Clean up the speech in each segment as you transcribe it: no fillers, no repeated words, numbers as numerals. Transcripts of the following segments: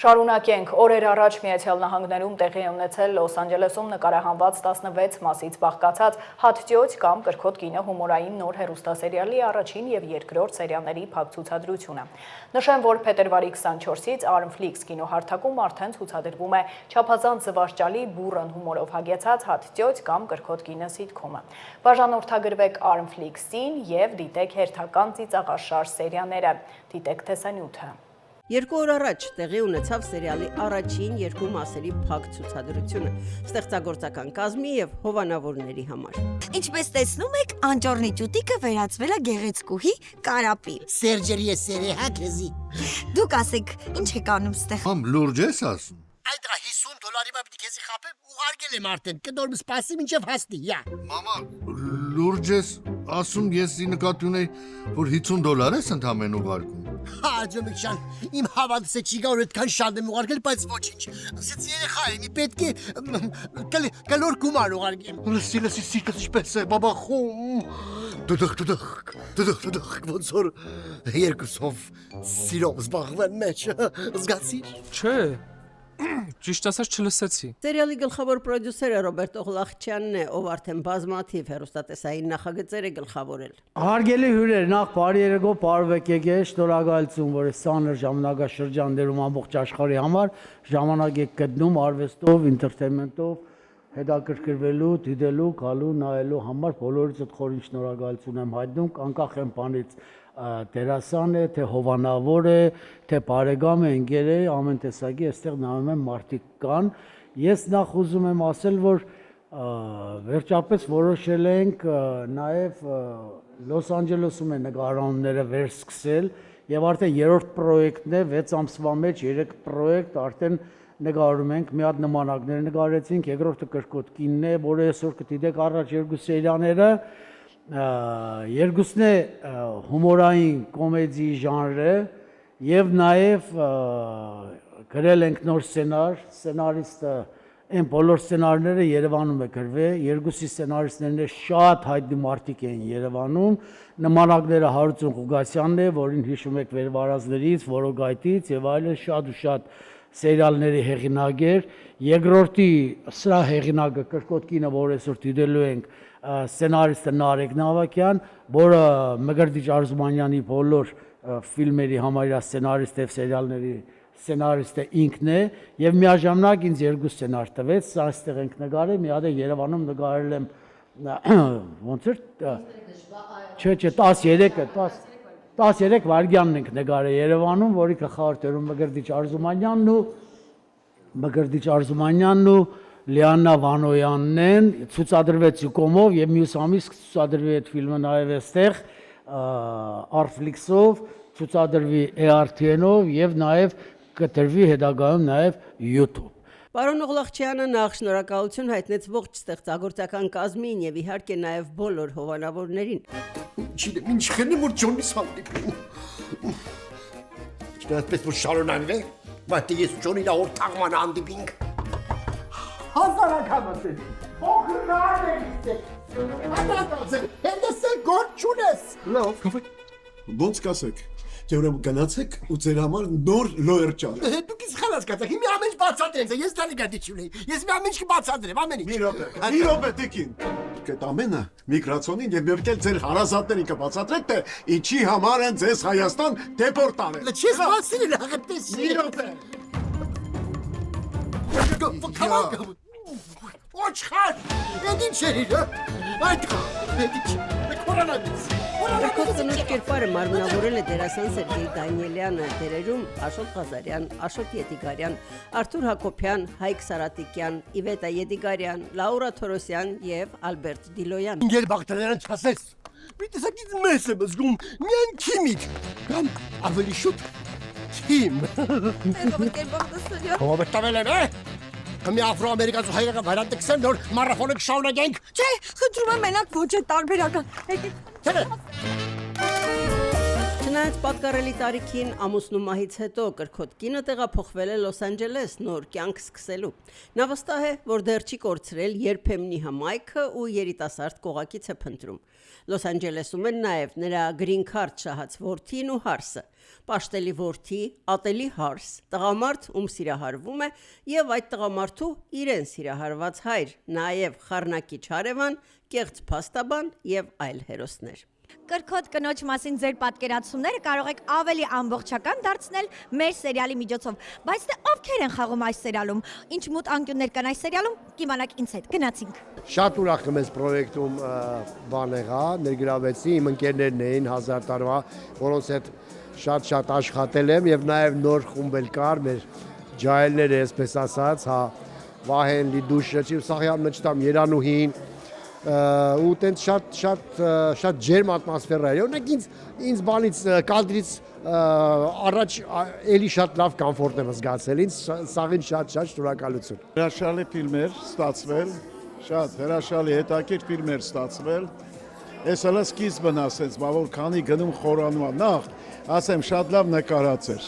Շարունակենք, օրեր առաջ Միացյալ Նահանգներում տեղի ունեցել Լոս Անջելեսում նկարահանված 16 մասից բաղկացած «Հատտյոց» կամ «Կրքոտ կինը» հումորային նոր հեռուստասերիալի առաջին և երկրորդ սերիաների փակ ցուցադրությունը։ Նշեմ, որ փետրվարի 24-ից Armflix կինոհարթակում արդեն ցուցադրվում է չափազանց զվարճալի բուռն հումորով հագեցած «Հատտյոց» կամ «Կրքոտ կինը» սիթքոմը։ Բաժանորդագրվեք Armflix-ին և դիտեք հերթական ծիծաղաշարժ սերիաները։ Դիտեք տեսանյութը։ 2 օր առաջ տեղի ունեցավ սերիալի առաջին երկու մասերի փակ ցուցադրությունը ստեղծագործական կազմի եւ հովանավորների համար։ Ինչպես տեսնում եք, անճոռնի ճուտիկը վերածվել է գեղեցկուհի կարապի։ Սերջերի է սերեհա քեզի։ Դուք ասեք, ինչ եք անում ստեղ։ Համ լուրջ ես ասում։ Այդ $50 մա պիտի քեզի խապեմ, ուղարկել եմ արդեն, կդոր սպասի մինչև հասնի, յա։ Մամա, լուրջ ես ասում, ես նկատի ունեի, որ $50 ես ընդամեն ուղարկում։ Հա, ջոմիկյան, իմ հավատս է չի գա, որ այդքան շատ եմ ուղարկել, բայց ոչինչ։ Ասեց երեխա եմ, պետք է կլոր գումար ուղարկեմ։ Լսի, սիրտս ինչպես է, բաբախում։ Դդխ, ոնց որ երկուսով սիրով զբաղվեն մեջ, զգացիր։ Չէ, ճիշտ ասած չլսեցի։ Սերիալի գլխավոր պրոդյուսերը Ռոբերտ Օղլախչյանն է, ով արդեն բազմաթիվ հեռուստատեսային նախագծեր է գլխավորել։ Հարգելի հյուրեր, նախ բարի երեկո, բարվեք եկեք, շնորհակալություն, որ սանր ժամանակաշրջաններում ամբողջ աշխարհի համար ժամանակ եք գտնում արվեստով, ինտերտեյնմենտով հետաքրքրվելու, դիտելու, գալու, նայելու համար բոլորից այդ խորին շնորհակալություն եմ հայտնում, անկախ եմ բանից դերասան է, թե հովանավոր է, թե բարեկամ է, ընկեր է, ամեն տեսակի այստեղ նայում եմ մարդիկ կան։ Ես նախ ուզում եմ ասել, որ վերջապես որոշել ենք նաև Լոս Անջելեսում է նկարահանումները վերսկսել եւ արդեն երրորդ պրոյեկտն է 6 ամսվա մեջ 3 պրոյեկտ արդեն նկարում ենք, մի հատ նմանակներ նկարեցինք, երկրորդը Կրքոտ կինն է, որը այսօր կդիտեք առաջ երկու սերիաները, երկուսն է հումորային կոմեդի ժանրը եւ նաեւ գրել ենք նոր սցենարիստը այն բոլոր սցենարները Երևանում է գրվել, երկուսի սցենարիստներն շատ հայտնի մարդիկ են Երևանում, նմանակները Հարություն Ղուգասյանն է, որին հիշում եք Վերվարազներից, Որոգայթից եւ այլն շատ ու շատ սերիալների հեղինակ էր, երկրորդի սրա հեղինակը Կրքոտ կինը, որ այսօր դիտելու ենք, սցենարիստը Նարեկ Նավակյան, որը Մկրտիչ Արզումանյանի բոլոր ֆիլմերի համարյա սցենարիստ եւ սերիալների սցենարիստը ինքն է եւ միաժամանակ ինձ երկու սցենար տվեց, սա այստեղ ենք նկարել, մի հատ Երևանում նկարել եմ ոնց էր չէ 13 վայրկյանն ենք նկարել Երևանում, որի գլխավորտերում Մկրտիչ Արզումանյանն ու Լիաննա Վանոյանն են, ցուցադրվեց Յուկոմով եւ մյուս ամիս կցուցադրվի այդ ֆիլմը նաեւ այստեղ Armflix-ով, ցուցադրվի ARTN-ով եւ նաեւ կտրվի հետագայում նաեւ YouTube։ Պարոն Օղլախչյանը նախ շնորհակալություն հայտնեց ողջ ստեղծագործական կազմին եւ իհարկե նաեւ բոլոր հովանավորներին։ Չգիտեմ, ինչ խնդրեմ որ Ջոնիս հանդիպեմ։ Չնայած որ շարունակվի, բայց ես Ջոնին որ թաղման հանդիպինք։ Հազարական ասել։ Օգնար եք։ Հանդիպեցեք, հետս գործ չունես։ Լավ, ոնց կասեք։ Թե ուրեմն գնացեք ու ձեր համար նոր լոյեր ճար։ Դուք ինձ խելաս կացեք, մի ամեն ինչ բացատրեք, ես դա նկատի չունեի։ Ես մի ամեն ինչ կբացատրեմ, ամեն ինչ։ Մի րոպե տիկին։ Այդ ամենը միգրացիոնին եւ մերկել ձեր հարազատներին կբացատրեք, թե ինչի համար են ձեզ Հայաստան դեպորտ արել։ Չես բացել աղետես։ Մի րոպե։ Ոչխար։ Այդ ինչ է իր։ Այդ ինչ։ Կորոնավիրուս։ Կրքոտ կնոջ կերպարը մարմնավորել է դերասան Սերգեյ Դանիելյանը, դերերում Աշոտ Ղազարյան, Աշոտ Ետիգարյան, Արթուր Հակոբյան, Հայկ Սարատիկյան, Իվետա Ետիգարյան, Լաուրա Թորոսյան եւ Ալբերտ Դիլոյան։ Ինգեր բաղտրերան չասես։ Պիտի սակից մեզ եմ զգում, միայն քիմիկ, կամ ավելի շուտ քիմ։ Ով տվել են, Կմի աֆրոամերիկացու հայրական վայրատեքսեն նոր մարաֆոնը կշարունակենք։ Չէ, խնդրում եմ մենակ ոչ է տարբերական։ Չնայած պատկառելի տարիքին ամուսնու մահից հետո կրքոտ կինը տեղափոխվել է Լոս Անջելես նոր կյանք սկսելու։ Նա վստահ է, որ դեռ չի կորցրել երբեմնի հմայքը ու երիտասարդ կողակից է փնտրում։ Լոս Անջելեսում են նաև նրա գրին քարտ շահած որդին ու հարսը, պաշտելի որդի, ատելի հարս, տղամարդ, ում սիրահարվում է, եւ այդ տղամարդու իրեն սիրահարված հայր, նաև խառնակիչ հարևան, կեղծ փաստաբան եւ այլ հերոսներ։ Կրքոտ կնոջ մասին ձեր պատկերացումները կարող եք ավելի ամբողջական դարձնել մեր սերիալի միջոցով, բայց դե ովքեր են խաղում այս սերիալում, ինչ մութ անկյուններ կան այս սերիալում, կիմանաք ինձ հետ, գնացինք։ Շատ ուրախ եմ այս պրոյեկտում բան եղա, ներգրավեցի, իմ ընկերներն էին 1000 տարվա, որոնց հետ շատ աշխատել եմ եւ նաեւ նոր խումբ էլ կար, մեր ջահելները, այսպես ասած, հա, Վահեն, Լիդուշը, Սաղյան Մջտամ, Երանուհին ու տենց շատ ջերմ ատմոսֆերա էր։ Օրինակ ինձ բանից կադրից առաջ էլի շատ լավ կոմֆորտ եմ զգացել, ինձ սաղին շատ շնորհակալություն։ Հրաշալի ֆիլմեր ստացվել, շատ հրաշալի հետաքրքիր ֆիլմեր ստացվել։ Այս հələ սկիզբն ասենց, որ քանի գնում խորանում է, նախ ասեմ շատ լավ նկարած էր,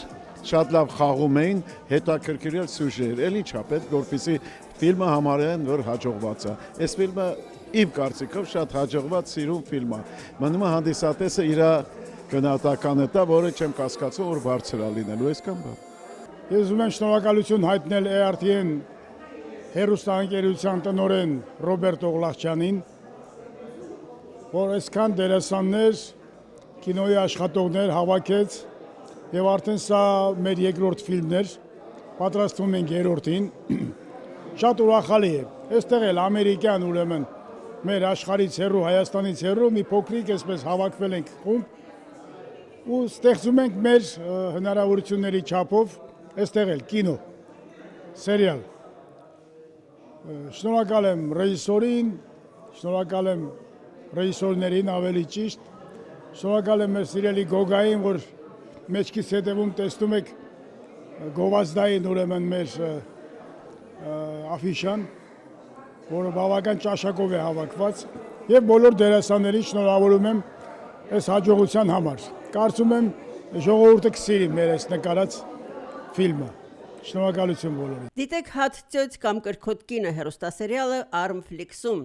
շատ լավ խաղում էին, հետաքրքիր սյուժեր, էլ ինչա պետք որպեսզի ֆիլմը համարեն, որ հաջողված է։ Այս ֆիլմը իմ կարծիքով շատ հաջողված սիրուն ֆիլմ է։ Մնում է հանդիսատեսը իր գնահատականը տա, որը չեմ կասկածում, որ բարձր է լինելու, այսքան բան։ Ես ուզում եմ շնորհակալություն հայտնել ARTN հեռուստաընկերության տնօրեն Ռոբերտ Օղլախչյանին, որ այսքան դերասաններ, կինոյի աշխատողներ հավաքեց եւ արդեն սա մեր երկրորդ ֆիլմն էր, պատրաստվում ենք երրորդին։ Շատ ուրախալի է։ Այստեղ էլ ամերիկյան ուրեմն մեր աշխարհից հեռու, Հայաստանից հեռու մի փոքրիկ այսպես հավաքվել ենք խումբ ու ստեղծում ենք մեր հնարավորությունների չափով այստեղ էլ կինո, սերիալ։ Շնորհակալ եմ ռեժիսորին, շնորհակալ եմ ռեժիսորներին ավելի ճիշտ, շնորհակալ եմ մեր սիրելի Գոգային, որ մեջքից հետևում տեսնում եք գովազդային ուրեմն մեր աֆիշան, որը բավական ճաշակով է հավաքված, եւ բոլոր դերասաններին շնորհավորում եմ այս հաջողության համար։ Կարծում եմ ժողովուրդը կսիրի մեր այս նկարած ֆիլմը։ Շնորհակալություն բոլորին։ Դիտեք «Հատ ծյոծ» կամ «Կրքոտ կինը» հեռուստասերիալը Armflix-ում։